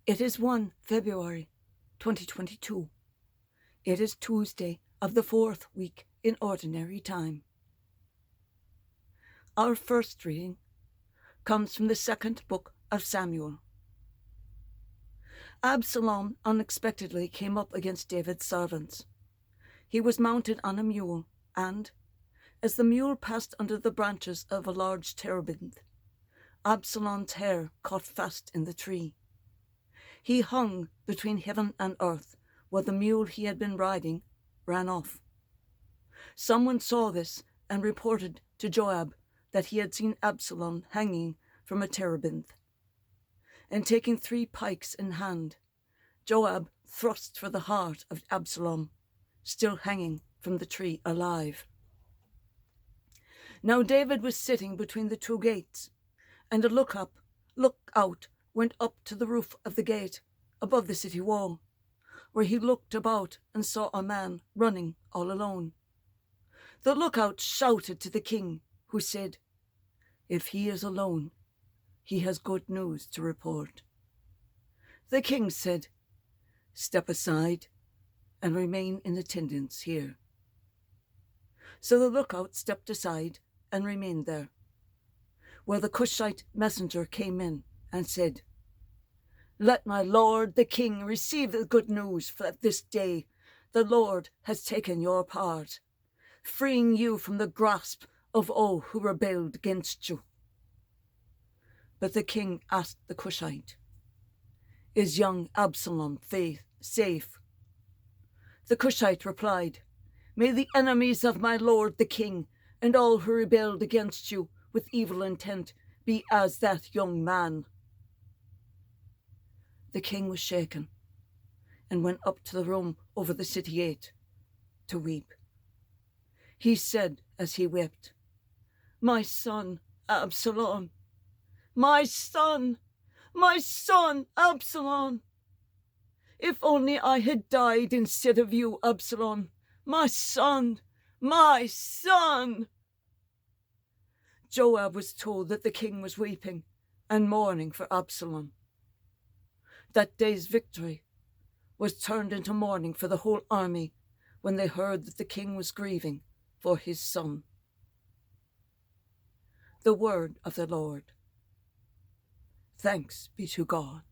It is 1 February 2022. It is Tuesday of the 4th week in Ordinary Time. Our first reading comes from the second book of Samuel. Absalom unexpectedly came up against David's servants. He was mounted on a mule, and, as the mule passed under the branches of a large terebinth, Absalom's hair caught fast in the tree. He hung between heaven and earth, while the mule he had been riding ran off. Someone saw this and reported to Joab that he had seen Absalom hanging from a terebinth. And taking 3 pikes in hand, Joab thrust for the heart of Absalom, still hanging from the tree alive. Now David was sitting between the 2 gates, and a lookout went up to the roof of the gate above the city wall, where he looked about and saw a man running all alone. The lookout shouted to the king, who said, "If he is alone, he has good news to report." The king said, "Step aside and remain in attendance here." So the lookout stepped aside and remained there, where the Cushite messenger came in and said, "Let my lord the king receive the good news that this day the Lord has taken your part, freeing you from the grasp of all who rebelled against you." But the king asked the Cushite, "Is young Absalom safe?" The Cushite replied, "May the enemies of my lord the king and all who rebelled against you with evil intent be as that young man." The king was shaken and went up to the room over the city gate to weep. He said as he wept, "My son Absalom, my son Absalom! If only I had died instead of you, Absalom, my son, my son!" Joab was told that the king was weeping and mourning for Absalom. That day's victory was turned into mourning for the whole army when they heard that the king was grieving for his son. The word of the Lord. Thanks be to God.